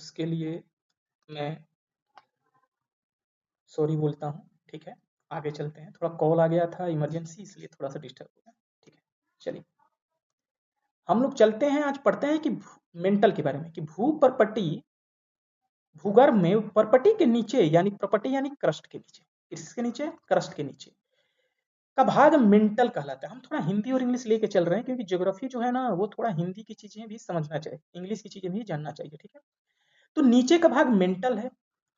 उसके लिए मैं सॉरी बोलता हूँ। ठीक है, आगे चलते हैं। थोड़ा कॉल आ गया था इमरजेंसी, इसलिए थोड़ा सा डिस्टर्ब हो गया। ठीक है, चलिए हम लोग चलते हैं। आज पढ़ते हैं कि मेंटल के बारे में, कि भूगर्भ में परपटी के नीचे, यानी प्रपटी यानी क्रस्ट के नीचे, इसके नीचे क्रस्ट के नीचे का भाग मेंटल कहलाता है। हम थोड़ा हिंदी और इंग्लिश लेके चल रहे हैं, क्योंकि ज्योग्राफी जो है ना, वो थोड़ा हिंदी की चीजें भी समझना चाहिए, इंग्लिश की चीजें भी जानना चाहिए। ठीक है, तो नीचे का भाग मेंटल है।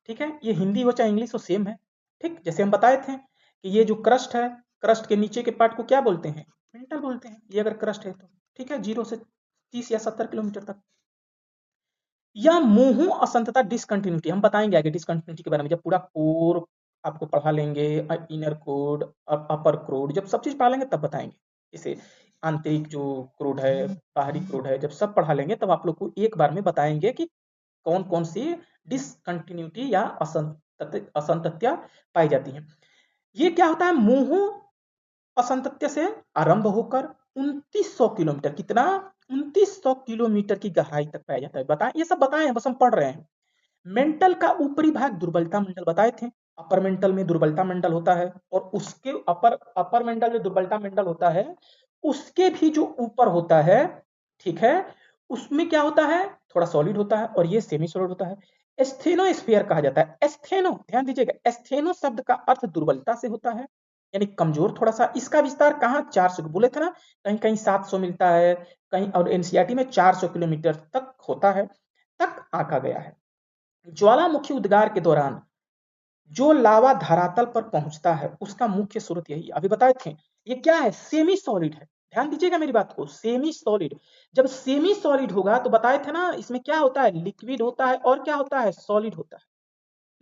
ठीक है, ये हिंदी हो चाहे इंग्लिश हो सेम है। ठीक, जैसे हम बताए थे कि ये जो क्रस्ट है, क्रस्ट के नीचे के पार्ट को क्या बोलते हैं? मेंटल बोलते हैं, ये अगर क्रस्ट है तो। ठीक है, 0 से 30 या 70 किलोमीटर तक। या मुंह असंतता डिसकंटिन्यूटी, हम बताएंगे आगे डिसकंटिन्यूटी के बारे में, जब पूरा कोर आपको पढ़ा लेंगे, इनर कोड और अपर कोड, जब सब चीज पढ़ा लेंगे तब बताएंगे इसे। आंतरिक जो क्रोड है, बाहरी क्रोड है, जब सब पढ़ा लेंगे तब आप लोग को एक बार में बताएंगे कि कौन कौन सी डिसकंटिन्यूटी या असंतत्या पाई जाती है। ये क्या होता है? मुंह असंतत्य से आरंभ होकर 2900 किलोमीटर, कितना? 2900 किलोमीटर की गहराई तक पाया जाता है। बताएं, ये सब बताएं, बस हम पढ़ रहे हैं। मेंटल का ऊपरी भाग दुर्बलता मंडल बताए थे। अपर मेंटल में दुर्बलता मंडल होता है, और उसके अपर मेंटल में दुर्बलता मंडल होता है, उसके भी जो ऊपर होता है, ठीक है, उसमें क्या होता है? थोड़ा सॉलिड होता है, और ये सेमी सॉलिड होता है। एस्थेनोस्फीयर कहा जाता है। एस्थेनो, ध्यान दीजिएगा, एस्थेनो शब्द का अर्थ दुर्बलता से होता है, यानी कमजोर थोड़ा सा। इसका विस्तार कहाँ? 400 बोले थे ना, कहीं कहीं 700 मिलता है, कहीं और एनसीईआरटी में 400 किलोमीटर तक होता है, तक आंका गया है। ज्वालामुखी उद्गार के दौरान जो लावा धरातल पर पहुंचता है, उसका मुख्य स्रोत यही अभी बताए थे। ये क्या है? सेमी सॉलिड है। ध्यान दीजिएगा मेरी बात को, सेमी सॉलिड। जब सेमी सॉलिड होगा तो बताए थे ना, इसमें क्या होता है? लिक्विड होता है, और क्या होता है? सॉलिड होता है।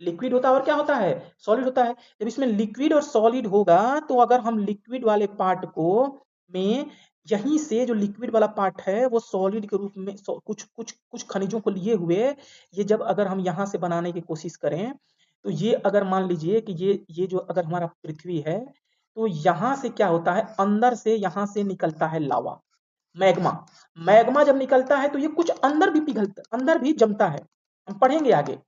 लिक्विड होता है और क्या होता है? सॉलिड होता है। जब इसमें लिक्विड और सॉलिड होगा, तो अगर हम लिक्विड वाले पार्ट को में यहीं से जो लिक्विड वाला पार्ट है वो सॉलिड के रूप में कुछ कुछ कुछ खनिजों को लिए हुए, ये जब अगर हम यहाँ से बनाने की कोशिश करें, तो ये अगर मान लीजिए कि ये जो अगर हमारा पृथ्वी है, तो यहाँ से क्या होता है? अंदर से यहाँ से निकलता है लावा, मैग्मा। मैग्मा जब निकलता है तो ये कुछ अंदर भी पिघलता, अंदर भी जमता है। हम पढ़ेंगे आगे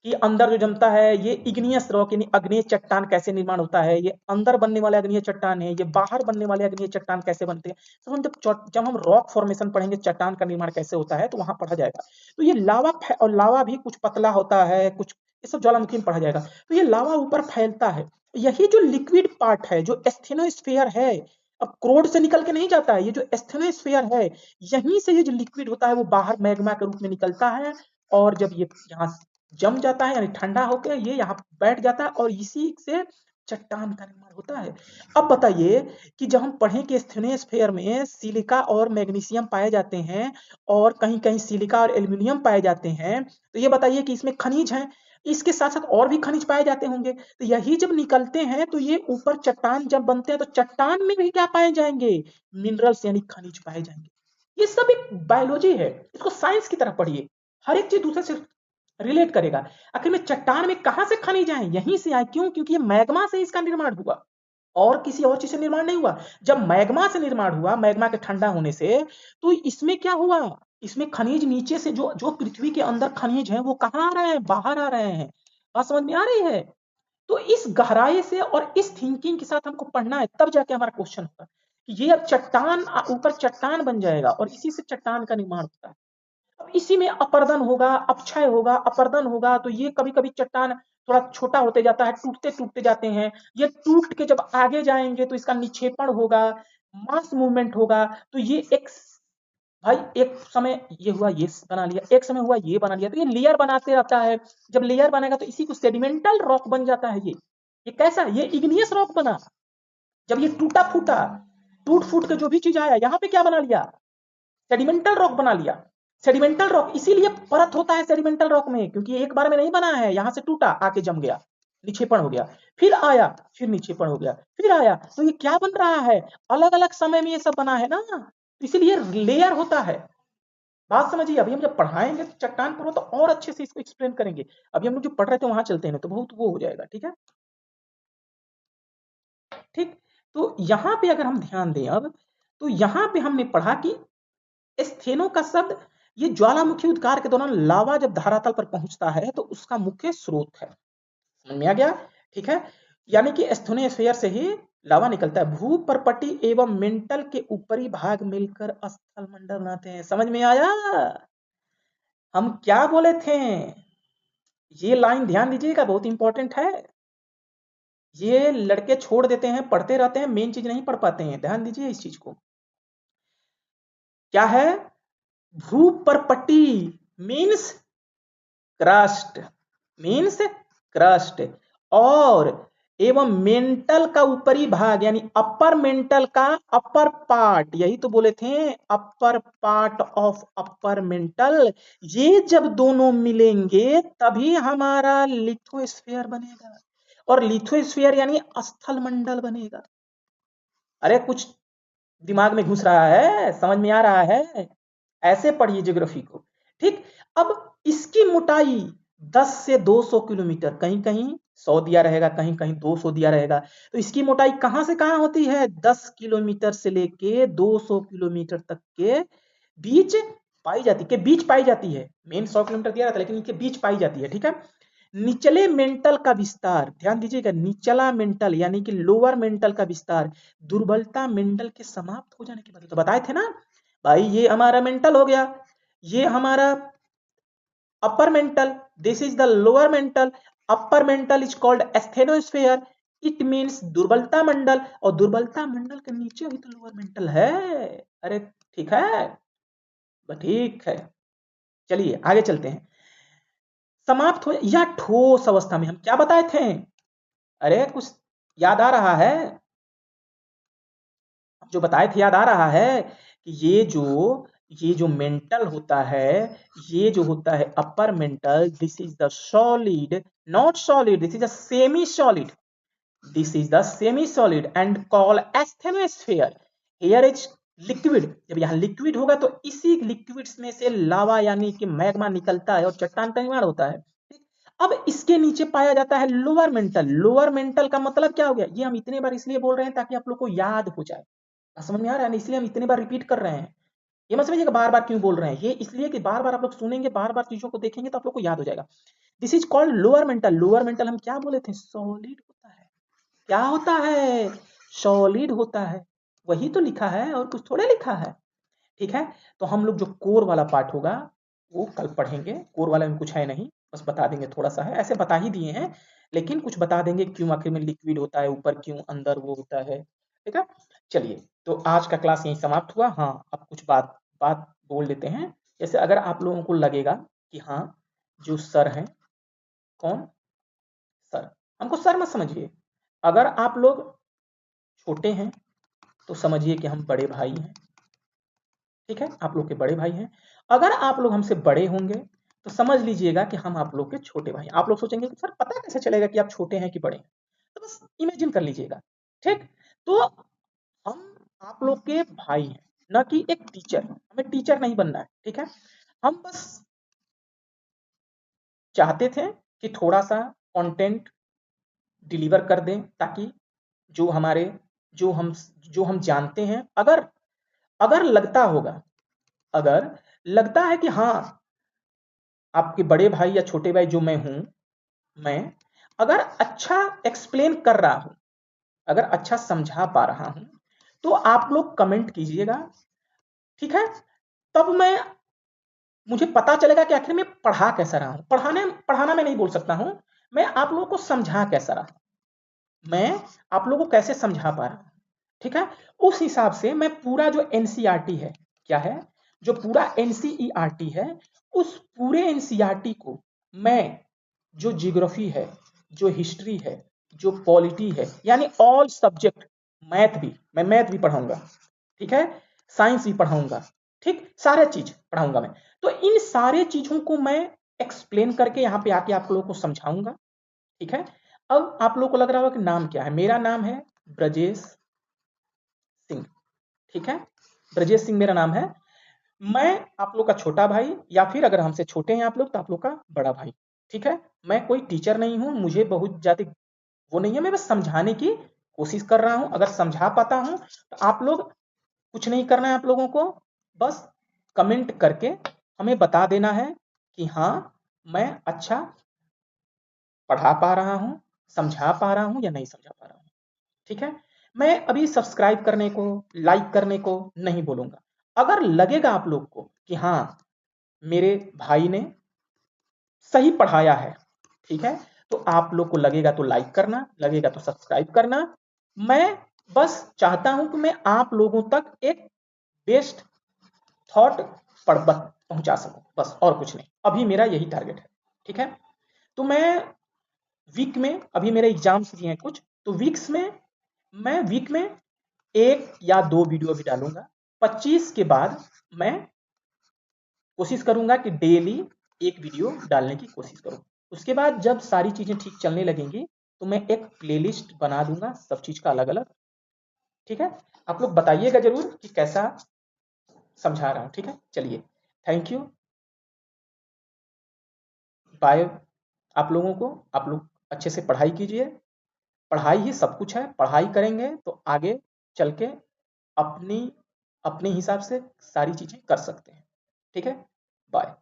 कि अंदर जो जमता है, ये इग्नियस रॉक यानी अग्नेय चट्टान कैसे निर्माण होता है, ये अंदर बनने वाले अग्नेय चट्टान है, ये बाहर बनने वाले अग्नेय चट्टान कैसे बनते हैं। तो हम जब हम रॉक फॉर्मेशन पढ़ेंगे, चट्टान का निर्माण कैसे होता है, तो वहां पढ़ा जाएगा। तो ये लावा, और लावा भी कुछ पतला होता है, कुछ ये सब ज्वालामुखी में पढ़ा जाएगा। तो ये लावा ऊपर फैलता है। यही जो लिक्विड पार्ट है, जो एस्थेनोस्फीयर है, अब क्रोड से निकल के नहीं जाता है, ये जो एस्थेनोस्फीयर है, यहीं से ये जो लिक्विड होता है वो बाहर मैग्मा के रूप में निकलता है, और जब ये यहाँ जम जाता है, यानी ठंडा होकर ये यहाँ बैठ जाता है, और इसी से चट्टान का निर्माण होता है। अब बताइए कि जब हम पढ़ें कि एस्थेनोस्फीयर में सिलिका और मैग्नीशियम पाए जाते हैं, और कहीं कहीं सिलिका और एल्यूमिनियम पाए जाते हैं, तो ये बताइए कि इसमें खनिज हैं, इसके साथ साथ और भी खनिज पाए जाते होंगे। तो यही जब निकलते हैं तो ये ऊपर चट्टान जब बनते हैं, तो चट्टान में भी क्या पाए जाएंगे? मिनरल्स यानी खनिज पाए जाएंगे। ये सब एक बायोलॉजी है, इसको साइंस की तरह पढ़िए। हर एक चीज दूसरे से रिलेट करेगा। आखिर में चट्टान में कहां से खनिज आए? यहीं से आए। क्यों? क्योंकि ये मैग्मा से इसका निर्माण हुआ, और किसी और चीज से निर्माण नहीं हुआ। जब मैग्मा से निर्माण हुआ, मैग्मा के ठंडा होने से, तो इसमें क्या हुआ? इसमें खनिज नीचे से जो जो पृथ्वी के अंदर खनिज है वो कहाँ आ रहे हैं? बाहर आ रहे हैं। बात समझ में आ रही है? तो इस गहराई से और इस थिंकिंग के साथ हमको पढ़ना है, तब जाके हमारा क्वेश्चन होगा कि ये अब चट्टान ऊपर चट्टान बन जाएगा, और इसी से चट्टान का निर्माण होता है। अब इसी में अपर्दन होगा, अपक्षय होगा, अपर्दन होगा, तो ये कभी कभी चट्टान थोड़ा छोटा होते जाता है, टूटते टूटते जाते हैं। ये टूट के जब आगे जाएंगे तो इसका निक्षेपण होगा, मास मूवमेंट होगा। तो ये एक, भाई एक समय ये हुआ, ये बना लिया, एक समय हुआ ये बना लिया, तो ये लेयर बनाते रहता है। जब लेयर बनेगा तो इसी को सेडिमेंटल रॉक बन जाता है। ये कैसा? ये इग्नियस रॉक बना। जब ये टूटा फूटा, टूट फूट के जो भी चीज आया, यहाँ पे क्या बना लिया? सेडिमेंटल रॉक बना लिया। सेडिमेंटल रॉक इसीलिए परत होता है सेडिमेंटल रॉक में, क्योंकि एक बार में नहीं बना है। यहां से टूटा, आके जम गया, निक्षेपण हो गया, फिर आया, फिर निक्षेपण हो गया, फिर आया। तो ये क्या बन रहा है? अलग अलग समय में ये सब बना है ना, इसीलिए लेयर होता है। बात समझिए। अभी हम जब पढ़ाएंगे तो चट्टान पर हो तो और अच्छे से इसको एक्सप्लेन करेंगे। अभी हम लोग जो पढ़ रहे थे वहां चलते हैं तो बहुत वो हो जाएगा। ठीक है, ठीक। तो यहां पे अगर हम ध्यान दें अब, तो यहां पे हमने पढ़ा कि स्थेनो का शब्द ये ज्वालामुखी उद्गार के दौरान लावा जब धरातल पर पहुंचता है तो उसका मुख्य स्रोत है। समझ में आ गया? ठीक है, यानी कि एस्थोनोस्फीयर से ही लावा निकलता है। भूपर्पटी एवं मेंटल के ऊपरी भाग मिलकर स्थल मंडल बनाते हैं। समझ में आया हम क्या बोले थे? ये लाइन ध्यान दीजिएगा, बहुत इंपॉर्टेंट है। ये लड़के छोड़ देते हैं, पढ़ते रहते हैं, मेन चीज नहीं पढ़ पाते हैं। ध्यान दीजिए इस चीज को। क्या है? भूपर्पटी मीन्स क्रस्ट, मीन्स क्रस्ट, और एवं मेंटल का ऊपरी भाग यानी अपर मेंटल का अपर पार्ट, यही तो बोले थे upper part of upper mantle, ये जब दोनों मिलेंगे तभी हमारा लिथोस्फीयर बनेगा, और लिथोस्फीयर यानी स्थल मंडल बनेगा। अरे कुछ दिमाग में घुस रहा है, समझ में आ रहा है? ऐसे पढ़िए ज्योग्राफी को। ठीक, अब इसकी मोटाई 10 से 200 किलोमीटर, कहीं कहीं 100 दिया रहेगा, कहीं कहीं 200 दिया रहेगा। तो इसकी मोटाई कहां से कहां होती है? 10 किलोमीटर से लेके 200 किलोमीटर तक के बीच पाई जाती, के बीच पाई जाती है। मेन 100 किलोमीटर दिया रहता है, लेकिन इनके बीच पाई जाती है। ठीक है, निचले मेंटल का विस्तार, ध्यान दीजिएगा, निचला मेंटल यानी कि लोअर मेंटल का विस्तार दुर्बलता मेंटल के समाप्त हो जाने के बाद। तो बताए थे ना भाई, ये हमारा मेंटल हो गया, ये हमारा upper mantle, this is the lower mental, upper mantle is called asthenosphere, it means दुर्बलता मंडल, और दुर्बलता मंडल के नीचे ही तो लोअर मेंटल है। अरे ठीक है, ठीक है, चलिए आगे चलते हैं। समाप्त हो या ठोस अवस्था में हम क्या बताए थे? अरे कुछ याद आ रहा है? जो बताए थे याद आ रहा है कि ये जो मेंटल होता है, ये जो होता है upper mantle, this is the solid, not solid, this is a semi solid, this is the semi solid and call asthenosphere, here is liquid. जब यहाँ लिक्विड होगा तो इसी लिक्विड्स में से लावा यानी कि मैग्मा निकलता है और चट्टान का निर्माण होता है। अब इसके नीचे पाया जाता है लोअर मेंटल। लोअर मेंटल का मतलब क्या हो गया? ये हम इतने बार इसलिए बोल रहे हैं ताकि आप लोग को याद हो जाए। समझ में आ रहा है ना? इसलिए हम इतने बार रिपीट कर रहे हैं। ये मत समझिएगा बार बार क्यों बोल रहे हैं, ये इसलिए कि बार बार आप लोग सुनेंगे, बार बार चीजों को देखेंगे तो आप लोग को याद हो जाएगा। This is called lower mental. Lower mental हम क्या बोले थे? सॉलिड होता है। क्या होता है? सॉलिड होता है। वही तो लिखा है, और कुछ थोड़े लिखा है। ठीक है, तो हम लोग जो कोर वाला पार्ट होगा वो कल पढ़ेंगे। कोर वाले में कुछ है नहीं, बस बता देंगे, थोड़ा सा है, ऐसे बता ही दिए हैं, लेकिन कुछ बता देंगे क्यों आखिर में लिक्विड होता है ऊपर, क्यों अंदर वो होता है। ठीक है, चलिए तो आज का क्लास यहीं समाप्त हुआ। हाँ, अब कुछ बात बात बोल देते हैं। जैसे अगर आप लोगों को लगेगा कि हाँ जो सर हैं, कौन सर, हमको सर मत समझिए। अगर आप लोग छोटे हैं तो समझिए कि हम बड़े भाई हैं। ठीक है, आप लोग के बड़े भाई हैं। अगर आप लोग हमसे बड़े होंगे तो समझ लीजिएगा कि हम आप लोग के छोटे भाई। आप लोग सोचेंगे कि सर पता कैसे चलेगा कि आप छोटे हैं कि बड़े हैं? तो बस इमेजिन कर लीजिएगा। ठीक, तो हम आप लोग के भाई हैं, ना कि एक टीचर। हमें टीचर नहीं बनना है। ठीक है, हम बस चाहते थे कि थोड़ा सा कंटेंट डिलीवर कर दें, ताकि जो हमारे जो हम जानते हैं, अगर अगर लगता होगा, अगर लगता है कि हाँ आपके बड़े भाई या छोटे भाई जो मैं हूं, मैं अगर अच्छा एक्सप्लेन कर रहा हूं, अगर अच्छा समझा पा रहा हूं, तो आप लोग कमेंट कीजिएगा। ठीक है, तब मैं मुझे पता चलेगा कि आखिर में पढ़ा कैसा रहा हूं। पढ़ाना मैं नहीं बोल सकता हूं, मैं आप लोगों को समझा कैसा रहा, मैं आप लोगों को कैसे समझा पा रहा हूं। ठीक है, उस हिसाब से मैं पूरा जो एनसीईआरटी है, क्या है, जो पूरा एनसीईआरटी है, उस पूरे एनसीईआरटी को मैं, जो ज्योग्राफी है, जो हिस्ट्री है, जो पॉलिटी है, यानी ऑल सब्जेक्ट, मैथ भी, मैं मैथ भी पढ़ाऊंगा। ठीक है, साइंस भी पढ़ाऊंगा। ठीक, सारे चीज पढ़ाऊंगा मैं। तो इन सारे चीजों को मैं एक्सप्लेन करके यहाँ पे आके आप लोगों को समझाऊंगा। ठीक है, अब आप लोगों को लग रहा होगा कि नाम क्या है। मेरा नाम है ब्रजेश सिंह। ठीक है, ब्रजेश सिंह मेरा नाम है। मैं आप लोग का छोटा भाई, या फिर अगर हमसे छोटे हैं आप लोग तो आप लोग का बड़ा भाई। ठीक है, मैं कोई टीचर नहीं हूं, मुझे बहुत ज्यादा वो नहीं है, मैं बस समझाने की कोशिश कर रहा हूं। अगर समझा पाता हूं तो आप लोग, कुछ नहीं करना है आप लोगों को, बस कमेंट करके हमें बता देना है कि हाँ, मैं अच्छा पढ़ा पा रहा हूँ, समझा पा रहा हूँ या नहीं समझा पा रहा हूँ। ठीक है? मैं अभी सब्सक्राइब करने को, लाइक करने को नहीं बोलूँगा। अगर लगेगा आप लोग को कि हाँ, मेरे भाई ने सही पढ़ाया है, ठीक है? तो आप लोग को लगेगा तो लाइक करना, लगेगा तो सब्सक्राइब करना। मैं बस चाहता हूँ कि मैं आप लोगों तक एक बेस्ट थॉट पहुँचा सकूँ, बस और कुछ नहीं। अभी मेरा यही टारगेट है, ठीक है? तो मैं वीक में, अभी मेरे एग्ज़ाम्स भी हैं कुछ, तो मैं वीक में 1 या 2 वीडियो भी डालूँगा। 25 के बाद मैं कोशिश करूँगा कि डेली 1 वीडियो डालने की कोशिश करूँ। उसके बाद जब सारी चीज़ें ठीक चलने लगेंगी, तो मैं एक प्लेलिस्ट बना दूँगा सब चीज़ का अलग-अलग, ठीक है? आप लोग बताइएगा ज़रूर कि कैसा समझा रहा हूँ, ठीक है? चलिए, थैंक यू, बाय आप लोगों को। आप लोग अच्छे से पढ़ाई कीजिए, पढ़ाई ही सब कुछ है, पढ़ाई करेंगे तो आगे चल के अपनी अपने हिसाब से सारी चीज़ें कर सकते हैं, ठीक है? बाय।